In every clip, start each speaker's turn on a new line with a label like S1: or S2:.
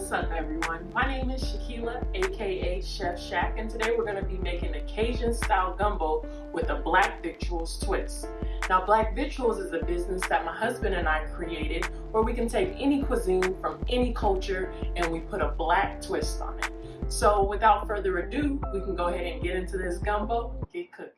S1: What's up, everyone? My name is Shakila, aka Chef Shack, and today we're going to be making a Cajun style gumbo with a Black Victuals twist. Now, Black Victuals is a business that my husband and I created where we can take any cuisine from any culture and we put a black twist on it. So without further ado, we can go ahead and get into this gumbo and get cooking.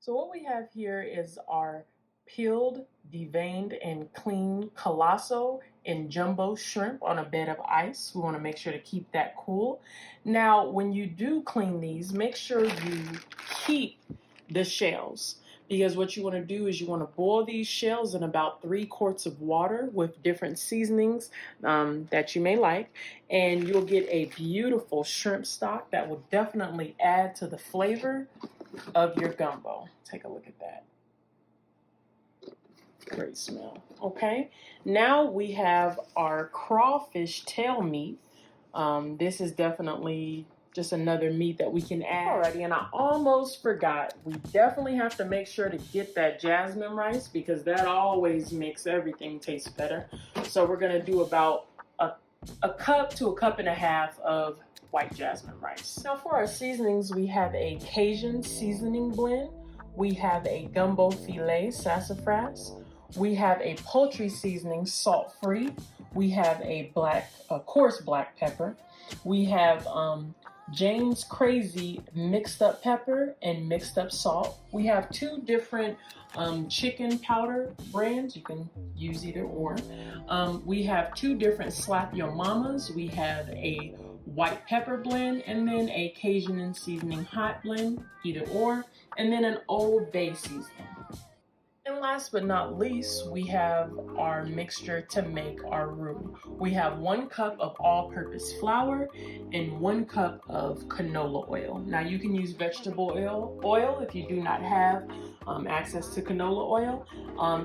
S1: So what we have here is our peeled, deveined, and cleaned colossal and jumbo shrimp on a bed of ice. We want to make sure to keep that cool. Now, when you do clean these, make sure you keep the shells, because what you want to do is you want to boil these shells in about 3 quarts of water with different seasonings that you may like, and you'll get a beautiful shrimp stock that will definitely add to the flavor of your gumbo. Take a look at that. Great smell. Okay, now we have our crawfish tail meat. This is definitely just another meat that we can add. Alrighty, and I almost forgot, we definitely have to make sure to get that jasmine rice because that always makes everything taste better. So we're gonna do about a cup to a cup and a half of white jasmine rice. Now for our seasonings, we have a Cajun seasoning blend. We have a gumbo filet sassafras. We have a poultry seasoning salt-free. We have a coarse black pepper. We have Jane's Crazy mixed up pepper and mixed up salt. We have 2 different chicken powder brands. You can use either or. We have 2 different Slap Your Mamas. We have a white pepper blend and then a Cajun and seasoning hot blend, either or, and then an Old Bay seasoning. And last but not least, we have our mixture to make our roux. We have 1 cup of all-purpose flour and 1 cup of canola oil. Now you can use vegetable oil if you do not have access to canola oil.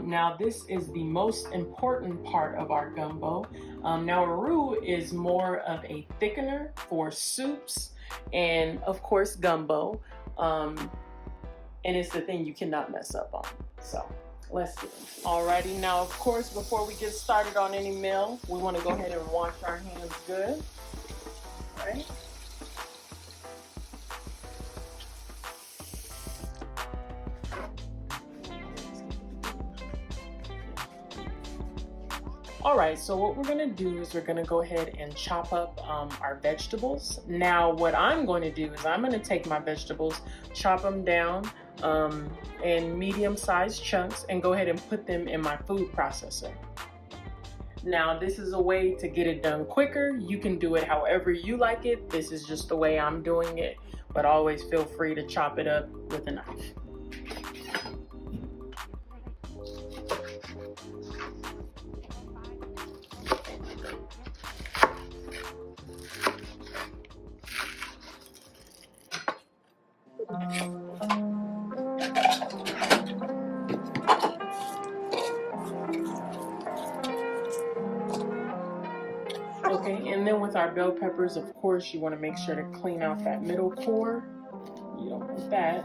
S1: Now this is the most important part of our gumbo. Now a roux is more of a thickener for soups and of course gumbo. And it's the thing you cannot mess up on. So let's do it. Alrighty, now of course, before we get started on any meal, we want to go ahead and wash our hands good. All right. All right, so what we're gonna do is we're gonna go ahead and chop up our vegetables. Now, what I'm going to do is I'm gonna take my vegetables, chop them down in medium-sized chunks and go ahead and put them in my food processor. Now, this is a way to get it done quicker. You can do it however you like it. This is just the way I'm doing it, but always feel free to chop it up with a knife. Okay, and then with our bell peppers, of course, you want to make sure to clean out that middle core. You don't want that.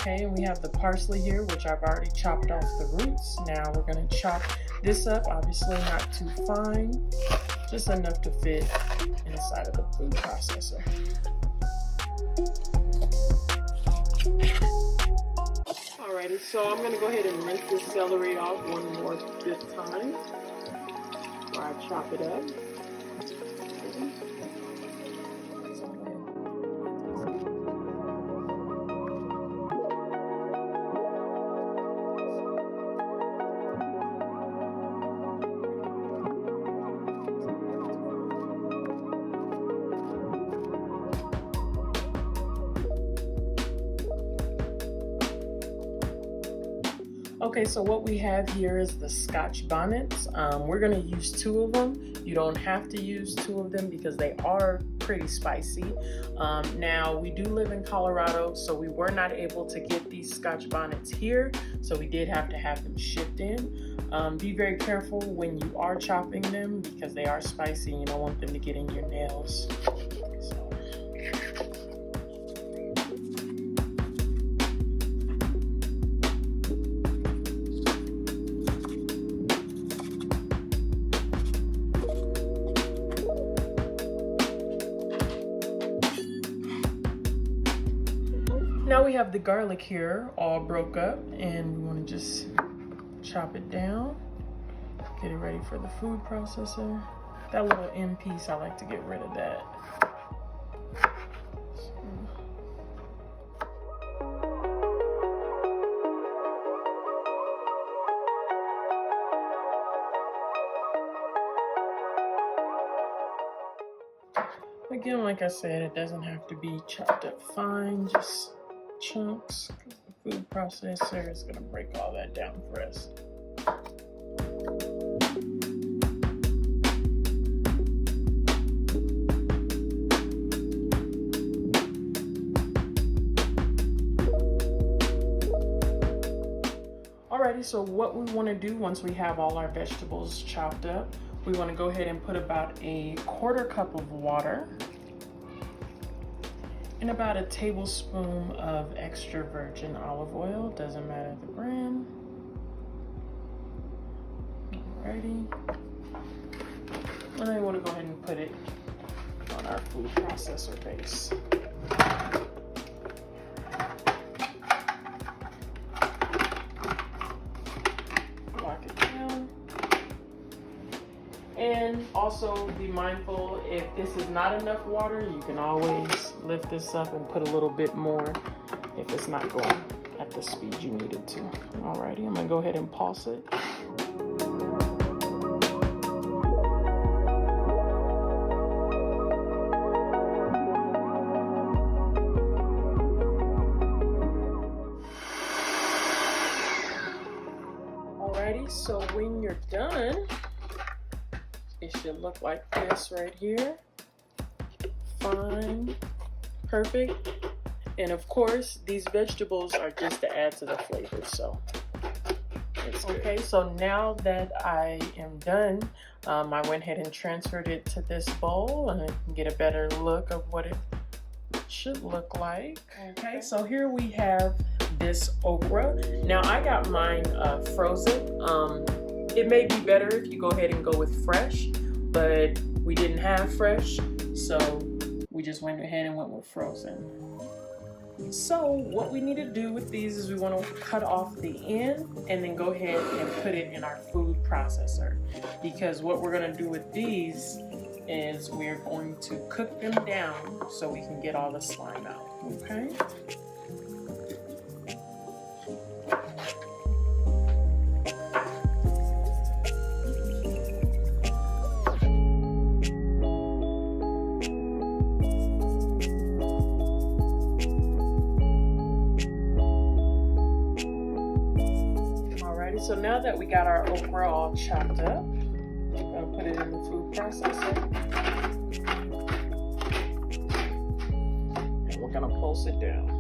S1: Okay, and we have the parsley here, which I've already chopped off the roots. Now we're going to chop this up, obviously not too fine, just enough to fit inside of the food processor. Alrighty, so I'm going to go ahead and rinse this celery off one more this time before I chop it up. Okay, so what we have here is the Scotch bonnets. We're gonna use 2 of them. You don't have to use 2 of them because they are pretty spicy. Now, we do live in Colorado, so we were not able to get these Scotch bonnets here, so we did have to have them shipped in. Be very careful when you are chopping them because they are spicy and you don't want them to get in your nails. Now we have the garlic here all broke up, and we want to just chop it down, get it ready for the food processor. That little end piece, I like to get rid of that. Again, like I said, it doesn't have to be chopped up fine, just chunks. The food processor is going to break all that down for us. Alrighty, so what we want to do once we have all our vegetables chopped up, we want to go ahead and put about a 1/4 cup of water and about a tablespoon of extra virgin olive oil, doesn't matter the brand. Alrighty. And then we want to go ahead and put it on our food processor base. Lock it down. And also be mindful, if this is not enough water, you can always lift this up and put a little bit more if it's not going at the speed you need it to. Alrighty, I'm gonna go ahead and pulse it. Alrighty, so when you're done, it should look like this right here. Fine, perfect. And of course, these vegetables are just to add to the flavor, so it's good. Okay, so now that I am done, I went ahead and transferred it to this bowl and I can get a better look of what it should look like. Okay, so here we have this okra. Now I got mine frozen. It may be better if you go ahead and go with fresh, but we didn't have fresh, so we just went ahead and went with frozen. So what we need to do with these is we want to cut off the end and then go ahead and put it in our food processor, because what we're going to do with these is we're going to cook them down so we can get all the slime out. Okay. So now that we got our okra all chopped up, we're going to put it in the food processor. And we're going to pulse it down.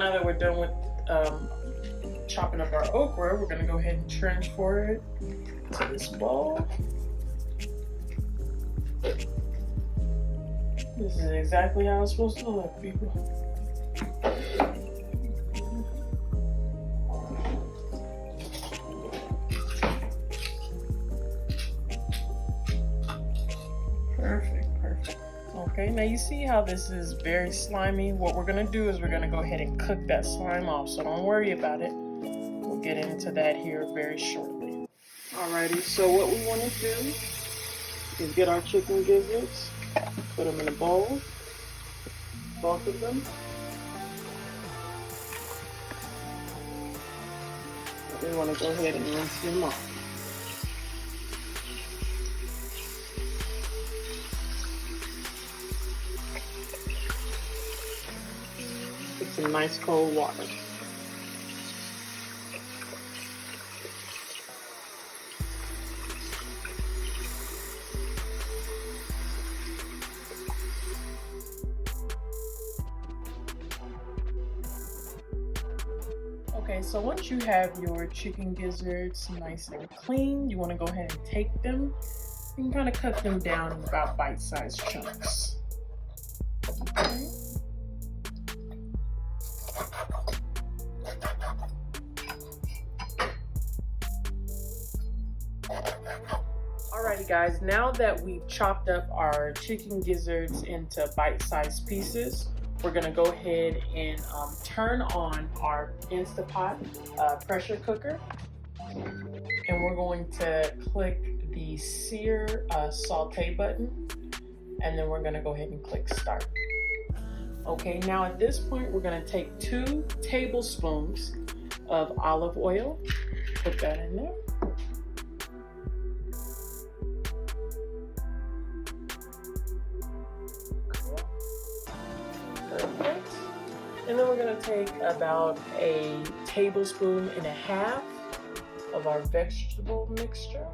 S1: now that we're done with chopping up our okra, we're gonna go ahead and transfer it to this bowl. This is exactly how it's supposed to look, people. Perfect. Okay, now you see how this is very slimy. What we're gonna do is we're gonna go ahead and cook that slime off, so don't worry about it. We'll get into that here very shortly. Alrighty, so what we wanna do is get our chicken gizzards, put them in a bowl, both of them. We wanna go ahead and rinse them off. Some nice cold water. Okay, so once you have your chicken gizzards nice and clean, you want to go ahead and take them and kind of cut them down in about bite-sized chunks. Okay. Alrighty guys, now that we've chopped up our chicken gizzards into bite-sized pieces, we're gonna go ahead and turn on our Instapot pressure cooker. And we're going to click the sear saute button, and then we're gonna go ahead and click start. Okay, now at this point, we're gonna take 2 tablespoons of olive oil, put that in there. Perfect. And then we're gonna take about a tablespoon and a half of our vegetable mixture.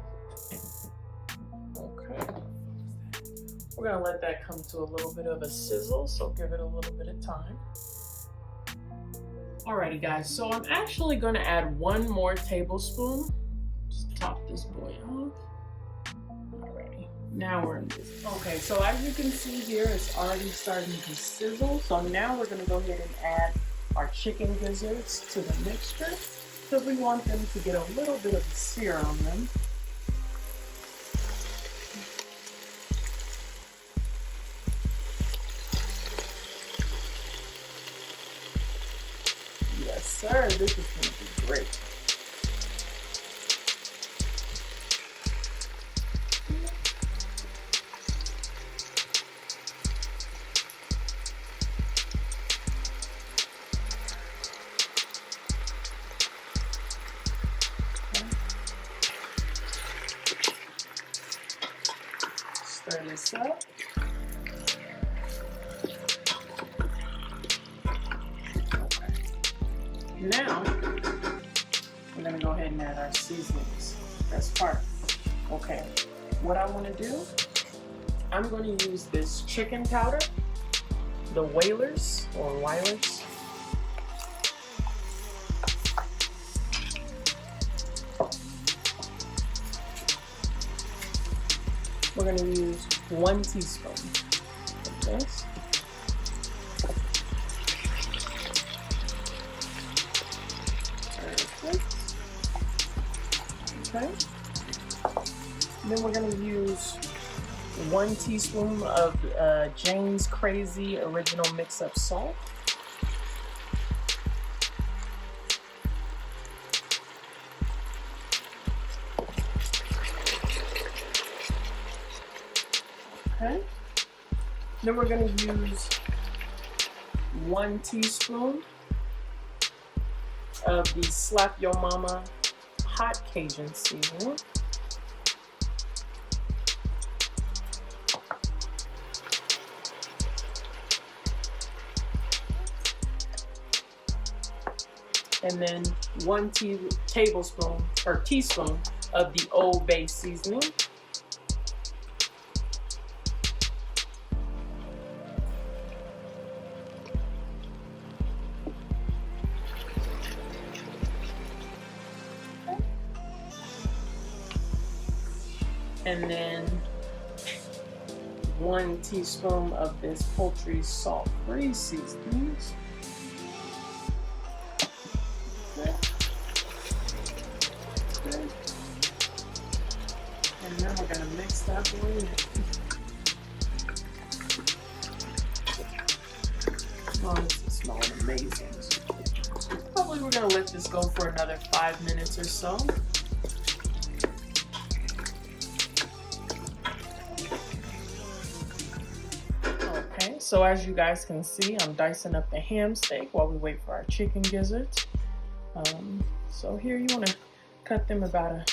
S1: Okay. We're gonna let that come to a little bit of a sizzle, so give it a little bit of time. Alrighty guys, so I'm actually gonna add 1 more tablespoon. Just top this boy off. Alrighty, now we're in business. Okay, so as you can see here, it's already starting to sizzle. So now we're gonna go ahead and add our chicken gizzards to the mixture, because we want them to get a little bit of a sear on them. Yes, sir, this is going to be great. Stir this up. Now, we're gonna go ahead and add our seasonings. That's part. Okay, what I wanna do, I'm gonna use this chicken powder, the Whalers or Weilers. We're gonna use 1 teaspoon of this. Okay. And then we're going to use 1 teaspoon of Jane's Crazy Original Mix-Up Salt. Okay. Then we're going to use 1 teaspoon of the Slap Your Mama hot Cajun seasoning. And then 1 tablespoon or teaspoon of the Old Bay seasoning. And then 1 teaspoon of this poultry salt-free seasonings. Okay. Okay. And now we're gonna mix that boy in. Oh, this is smelling amazing. Probably we're gonna let this go for another 5 minutes or so. Okay, so as you guys can see, I'm dicing up the ham steak while we wait for our chicken gizzards. So here you want to cut them about a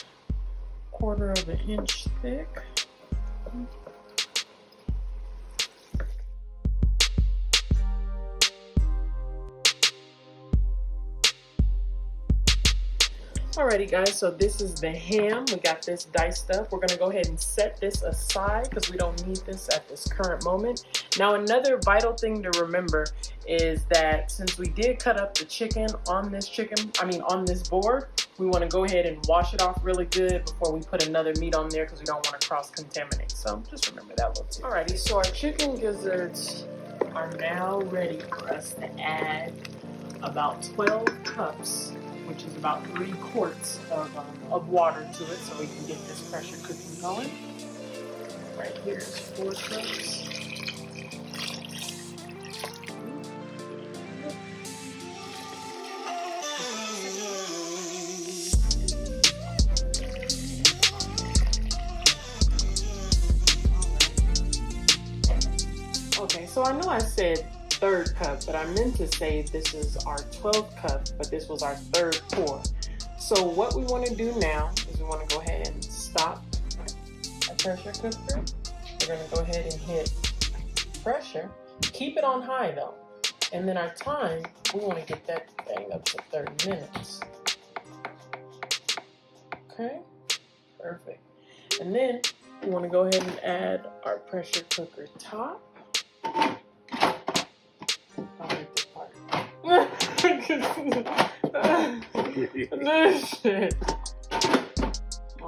S1: 1/4 of an inch thick. Alrighty guys, so this is the ham. We got this diced up. We're gonna go ahead and set this aside because we don't need this at this current moment. Now another vital thing to remember is that since we did cut up the chicken on this board, we wanna go ahead and wash it off really good before we put another meat on there because we don't wanna cross-contaminate. So just remember that little tip. Alrighty, so our chicken gizzards are now ready for us to add about 12 cups, which is about 3 quarts of water to it so we can get this pressure cooking going. Right here is 4 cups. Okay, so I know I said 3rd cup, but I meant to say this is our 12th cup, but this was our 3rd pour. So what we want to do now is we want to go ahead and stop our pressure cooker. We're going to go ahead and hit pressure. Keep it on high though. And then our time, we want to get that thing up to 30 minutes. Okay, perfect. And then we want to go ahead and add our pressure cooker top.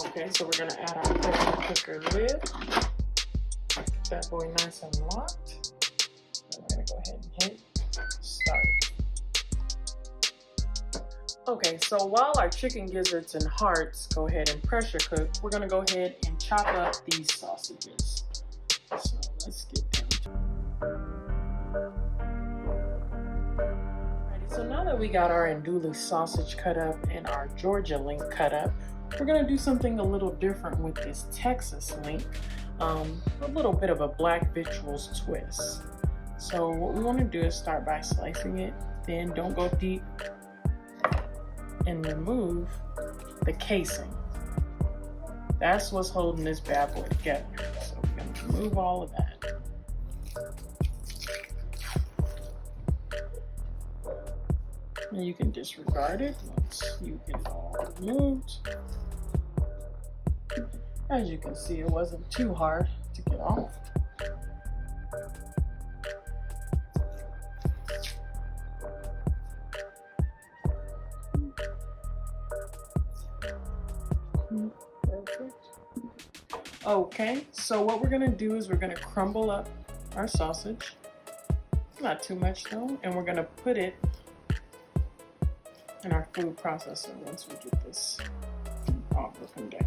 S1: Okay, so we're gonna add our pressure cooker lid. Keep that boy nice and locked. And we're gonna go ahead and hit start. Okay, so while our chicken gizzards and hearts go ahead and pressure cook, we're gonna go ahead and chop up these sausages. So let's get down to it. So now that we got our andouille sausage cut up and our Georgia link cut up, we're gonna do something a little different with this Texas link, a little bit of a black victuals twist. So what we wanna do is start by slicing it, then don't go deep, and remove the casing. That's what's holding this bad boy together. So we're gonna remove all of that. And you can disregard it once you get it all removed. As you can see, it wasn't too hard to get off. Perfect. Okay, so what we're gonna do is we're gonna crumble up our sausage. Not too much though, and we're gonna put it in our food processor once we get this all broken down.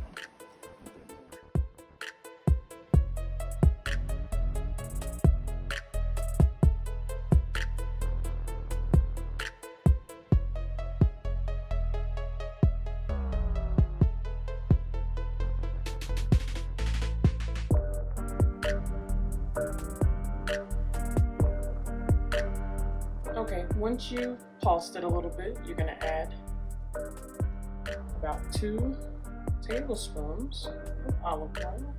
S1: Okay, once you pulsed it a little bit, you're gonna add about 2 tablespoons of olive oil.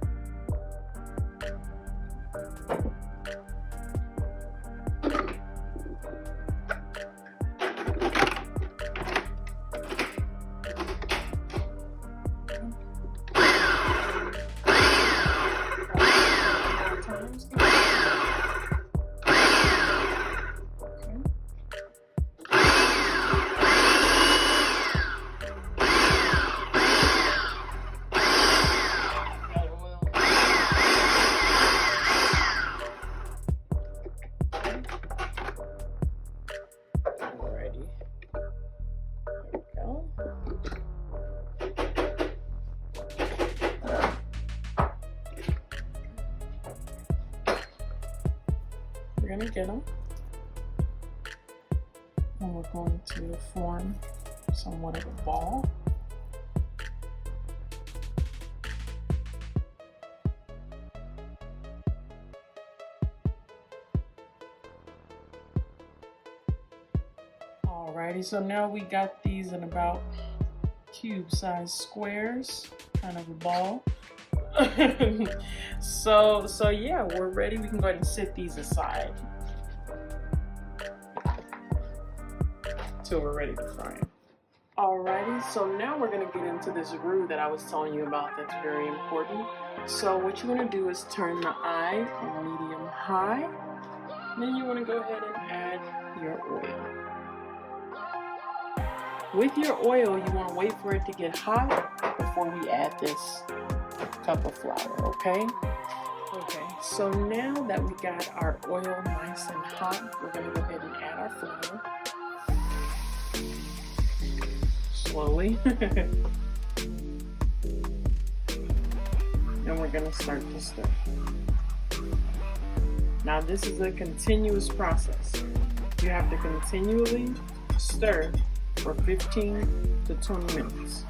S1: to get them. And we're going to form somewhat of a ball. Alrighty, so now we got these in about cube-sized squares, kind of a ball. so yeah, we're ready. We can go ahead and set these aside till we're ready to fry them. Alrighty, so now we're gonna get into this roux that I was telling you about that's very important. So what you wanna do is turn the eye on medium high. Then you wanna go ahead and add your oil. With your oil, you wanna wait for it to get hot before we add this cup of flour, okay? Okay, so now that we got our oil nice and hot, we're gonna go ahead and add our flour. Slowly. And we're gonna start to stir. Now this is a continuous process. You have to continually stir for 15 to 20 minutes.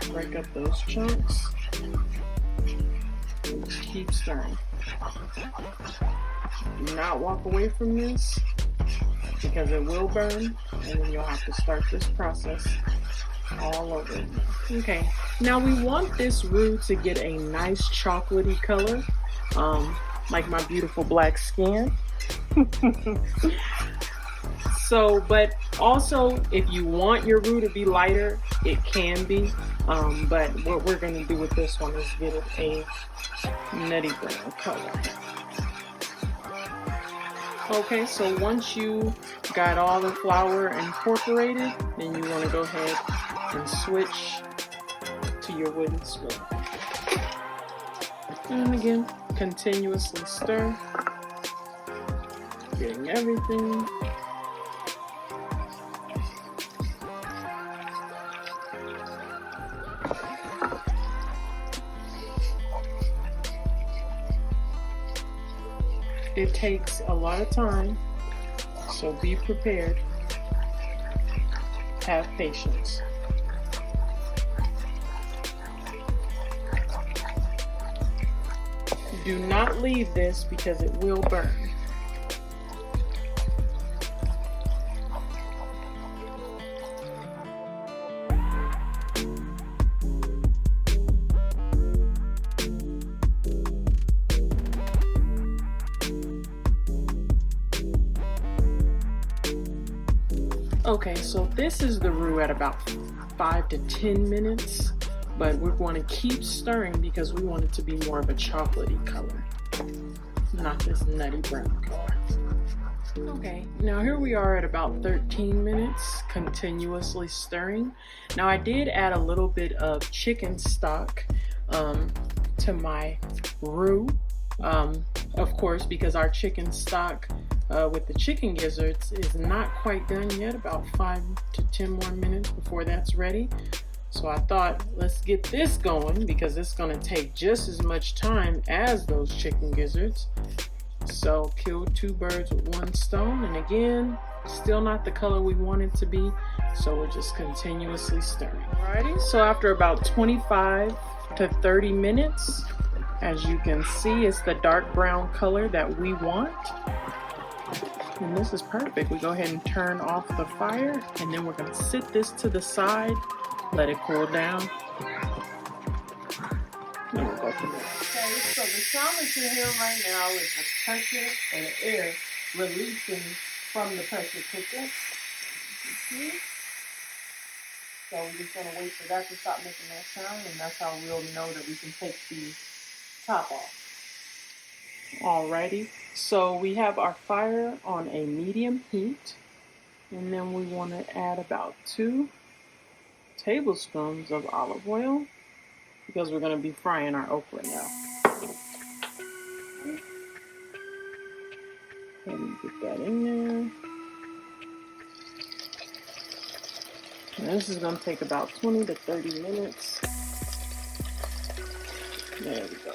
S1: Break up those chunks and just keep stirring. Do not walk away from this because it will burn and then you'll have to start this process all over again. Okay, now we want this roux to get a nice chocolatey color, like my beautiful black skin. So, but also if you want your roux to be lighter, it can be. But what we're going to do with this one is get it a nutty brown color. Okay, so once you got all the flour incorporated, then you want to go ahead and switch to your wooden spoon. And again, continuously stir, getting everything. It takes a lot of time, so be prepared. Have patience. Do not leave this because it will burn. Okay, so this is the roux at about 5 to 10 minutes, but we're going to keep stirring because we want it to be more of a chocolatey color, not this nutty brown color. Okay, now here we are at about 13 minutes, continuously stirring. Now I did add a little bit of chicken stock to my roux, of course, because our chicken stock with the chicken gizzards is not quite done yet, about 5 to 10 more minutes before that's ready. So I thought, let's get this going because it's going to take just as much time as those chicken gizzards. So kill two birds with one stone, and again, still not the color we want it to be, so we're just continuously stirring. Alrighty, so after about 25 to 30 minutes, as you can see, it's the dark brown color that we want. And this is perfect. We go ahead and turn off the fire, and then we're going to sit this to the side, let it cool down. Then we'll go from there. Okay, so the sound that you're hearing right now is the pressure and the air releasing from the pressure cooker. So we're just going to wait for that to stop making that sound, and that's how we'll know that we can take the top off. Alrighty, so we have our fire on a medium heat, and then we want to add about 2 tablespoons of olive oil because we're going to be frying our okra now. And get that in there. And this is going to take about 20 to 30 minutes. There we go.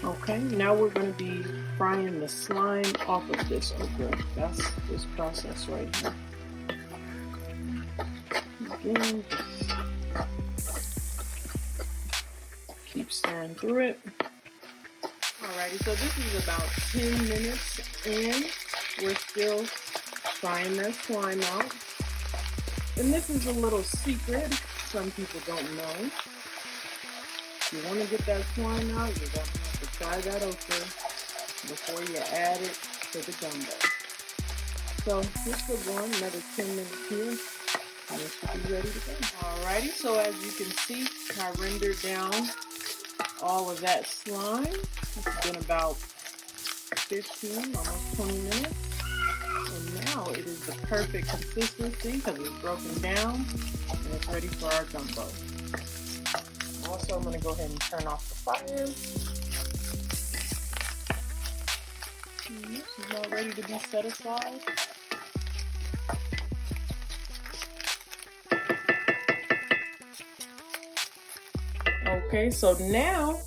S1: Okay, now we're going to be frying the slime off of this okra. That's this process right here. Again, keep stirring through it. Alrighty, so this is about 10 minutes in. We're still frying that slime out. And this is a little secret some people don't know. If you want to get that slime out, you're going to have to fry that okra before you add it to the gumbo. So this will go on another 10 minutes here, and it should be ready to go. Alrighty, so as you can see, I rendered down all of that slime. It's been about 15, almost 20 minutes. And now it is the perfect consistency because it's broken down and it's ready for our gumbo. Also, I'm going to go ahead and turn off the fire. This is now ready to be set aside. Okay, so now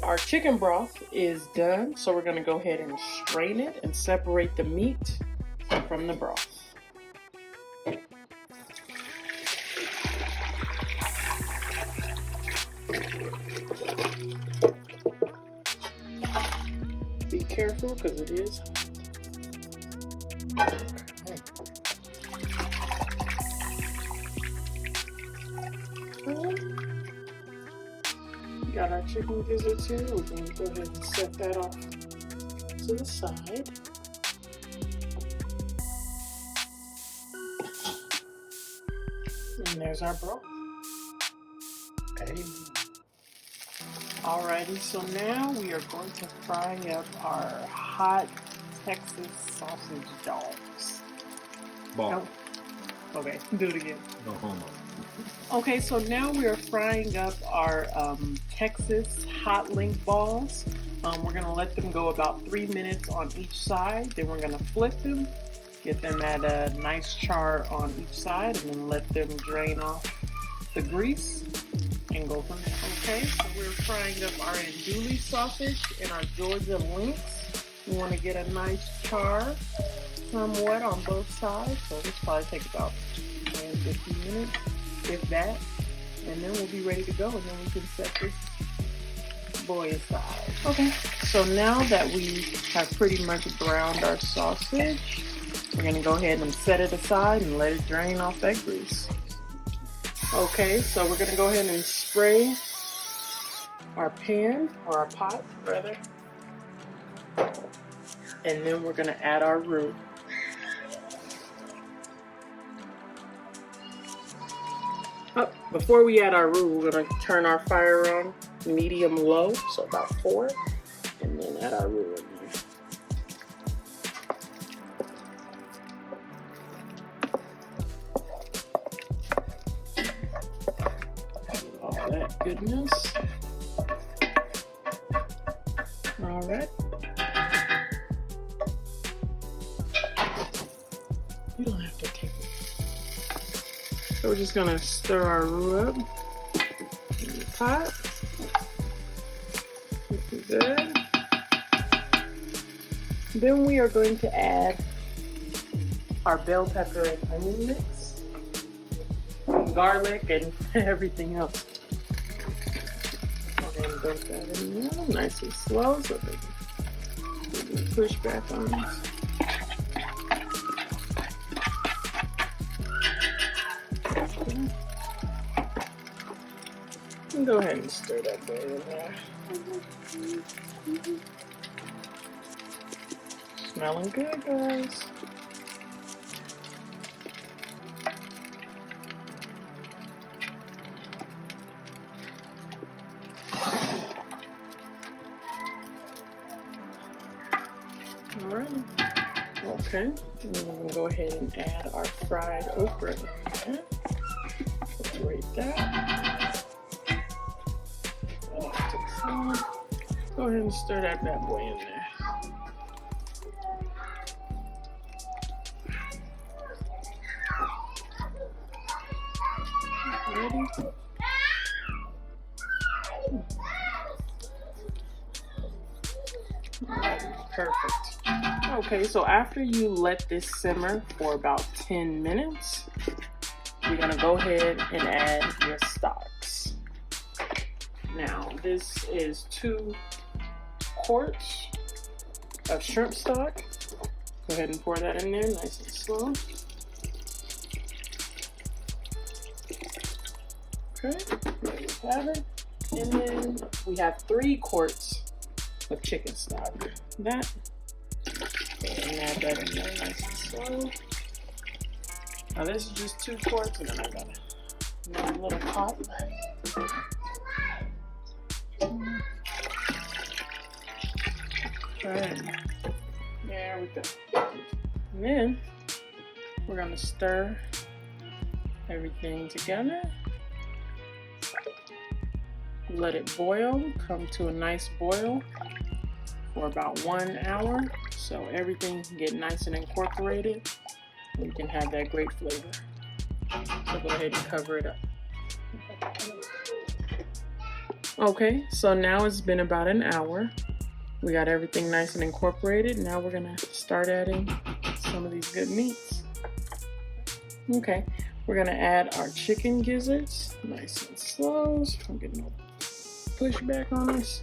S1: our chicken broth is done. So we're going to go ahead and strain it and separate the meat from the broth. Be careful because it is hot. Okay. Got our chicken gizzards here. We're going to go ahead and set that off to the side. And there's our broth. Okay. Alrighty, so now we are going to fry up our hot Texas sausage dogs.
S2: Ball.
S1: Oh. Okay, do it again.
S2: No homo.
S1: Okay, so now we are frying up our Texas hot link balls. We're going to let them go about 3 minutes on each side. Then we're going to flip them, get them at a nice char on each side, and then let them drain off the grease and go from there. Okay, so we're frying up our andouille sausage and our Georgia links. We want to get a nice char somewhat on both sides, so this probably take about 10, 15 minutes, if that, and then we'll be ready to go, and then we can set this boy aside. Okay, so now that we have pretty much browned our sausage, we're going to go ahead and set it aside and let it drain off that grease. Okay, so we're going to go ahead and spray our pan, or our pot rather, and then we're going to add our roux. Oh, before we add our roux, we're going to turn our fire on medium low, so about 4, and then add our roux in there. All that goodness. All right. You don't have to take it. So we're just gonna stir our roux up in the pot. This is good. Then we are going to add our bell pepper and onion mix, garlic, and everything else. We're gonna dump that in there nice and slow so they can push back on us. Go ahead and stir that boy in there. Smelling good, guys. Alright. Okay. And then we're going to go ahead and add our fried okra in there. Separate that. Go ahead and stir that bad boy in there. Ready? Perfect. Okay, so after you let this simmer for about 10 minutes, you're gonna go ahead and add your stocks. Now, this is 2 quarts of shrimp stock. Go ahead and pour that in there nice and slow. Okay, there you have it. And then we have 3 quarts of chicken stock. That, and add that in there nice and slow. Now this is just 2 quarts, and then I got another little pot. Okay, there we go. And then we're gonna stir everything together. Let it boil, come to a nice boil for about 1 hour, so everything can get nice and incorporated and you can have that great flavor. So go ahead and cover it up. Okay, so now it's been about an hour. We got everything nice and incorporated. Now we're gonna start adding some of these good meats. Okay, we're gonna add our chicken gizzards, nice and slow, so I'm getting no pushback on us.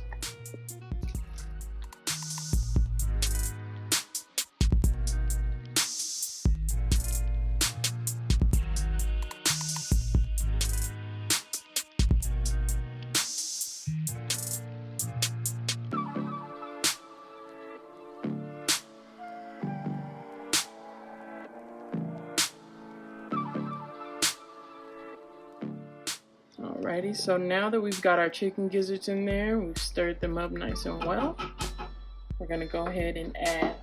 S1: Alrighty, so now that we've got our chicken gizzards in there, we've stirred them up nice and well, we're gonna go ahead and add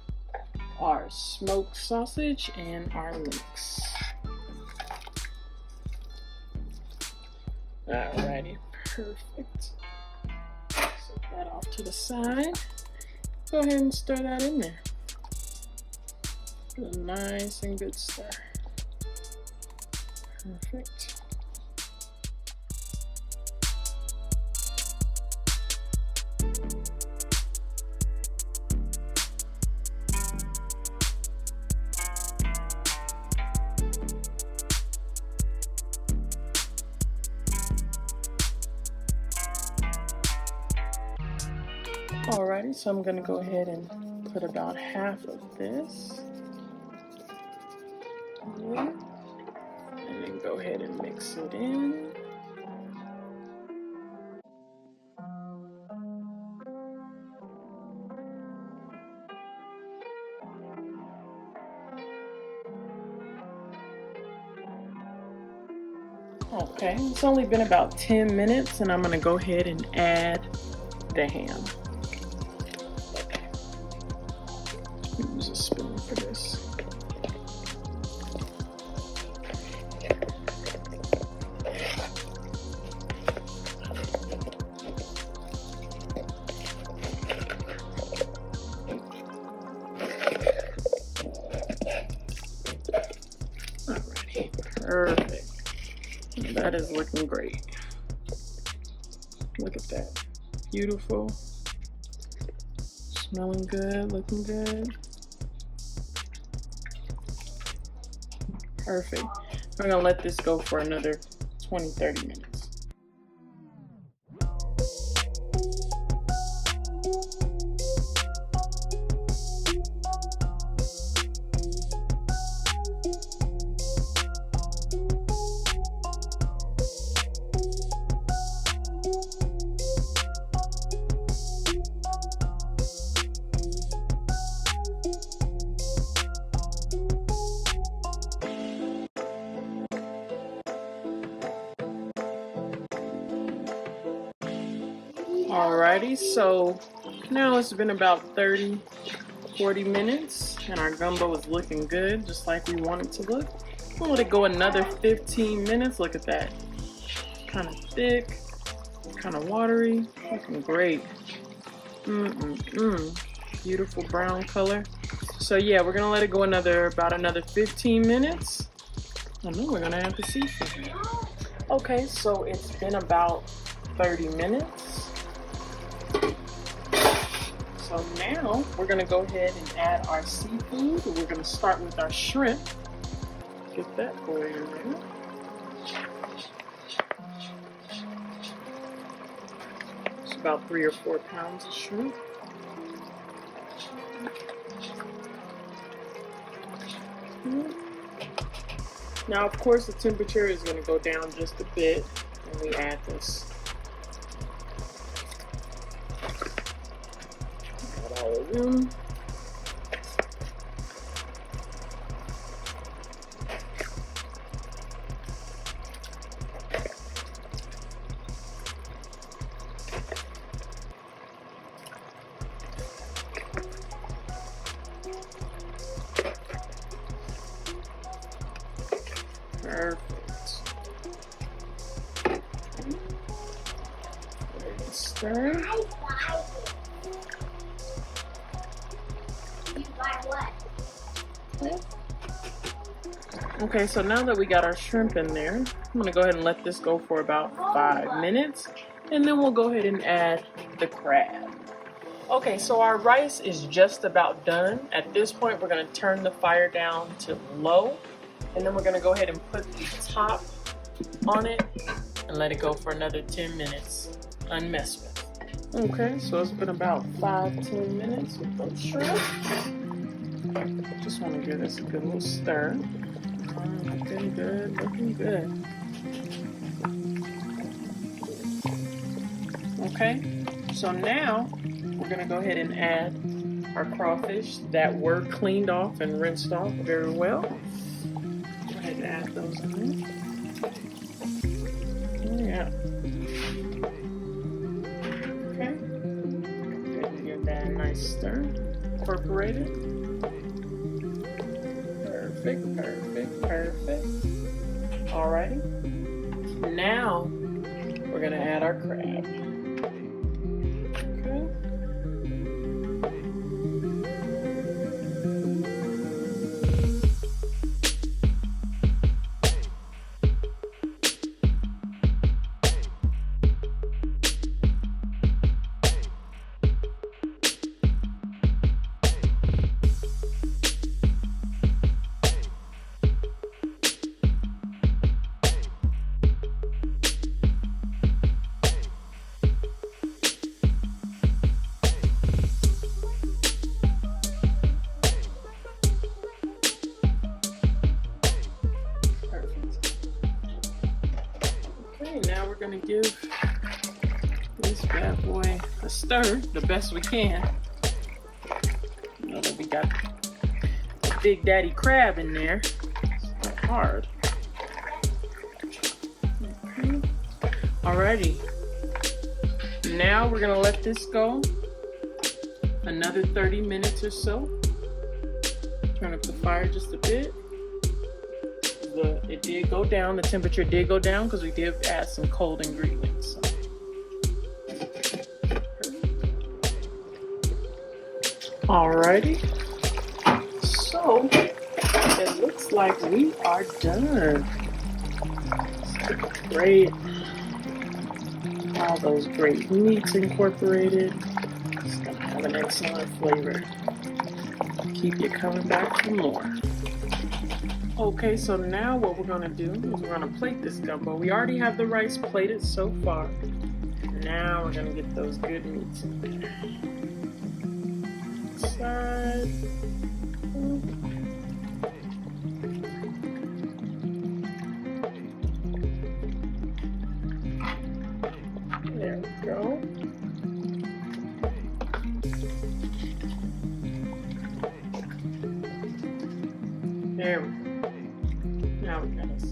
S1: our smoked sausage and our links. Alrighty, perfect. Set that off to the side. Go ahead and stir that in there. A nice and good stir. Perfect. Alrighty, so I'm gonna go ahead and put about half of this in, and then go ahead and mix it in. Okay, it's only been about 10 minutes, and I'm gonna go ahead and add the ham. Use a spoon for this. Alrighty, perfect. That is looking great. Look at that. Beautiful. Smelling good, looking good. Perfect. I'm gonna let this go for another 20-30 minutes. Alrighty, so now it's been about 30-40 minutes and our gumbo is looking good, just like we want it to look. We'll let it go another 15 minutes. Look at that. Kind of thick, kind of watery, looking great. Beautiful brown color. So yeah, we're gonna let it go about another 15 minutes. And then we're gonna have the seafood. Okay, so it's been about 30 minutes. So So now we're gonna go ahead and add our seafood. We're gonna start with our shrimp. Get that boy in there. It's about 3 or 4 pounds of shrimp. Now, of course, the temperature is going to go down just a bit when we add this. Add all of them. Perfect. Stir. Okay, so now that we got our shrimp in there, I'm gonna go ahead and let this go for about 5 minutes, and then we'll go ahead and add the crab. Okay, so our rice is just about done. At this point, we're gonna turn the fire down to low, and then we're gonna go ahead and put the top on it and let it go for another 10 minutes, unmessed with. Okay, so it's been about 5-10 minutes with those shrimp. Just wanna give this a good little stir. Looking good, looking good. Okay, so now we're gonna go ahead and add our crawfish that were cleaned off and rinsed off very well. Go ahead and add those in there. Yeah. Okay. Go ahead and give that a nice stir. Incorporate it. Perfect, perfect, perfect. Alrighty. Now we're gonna add our crab. Okay. Now we're gonna give this bad boy a stir the best we can. You know that we got a big daddy crab in there. It's not hard. Okay. Alrighty. Now we're gonna let this go another 30 minutes or so. Turn up the fire just a bit. It did go down, the temperature did go down because we did add some cold ingredients. So. Alrighty, so it looks like we are done. Great, all those great meats incorporated. It's gonna have an excellent flavor. Keep you coming back for more. Okay, so now what we're gonna do is we're gonna plate this gumbo. We already have the rice plated so far. Now we're gonna get those good meats in there. Side. There we go. There we go. Now we got us.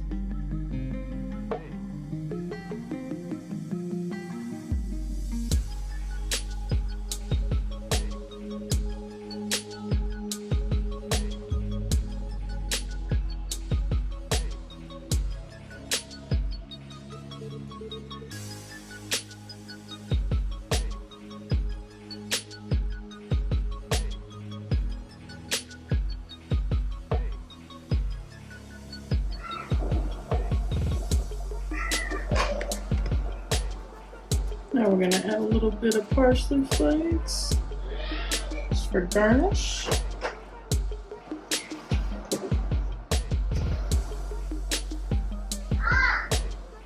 S1: Now we're gonna add a little bit of parsley flakes. for garnish.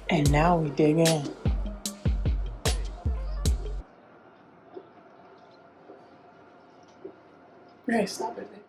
S1: And now we dig in. Okay, stop it.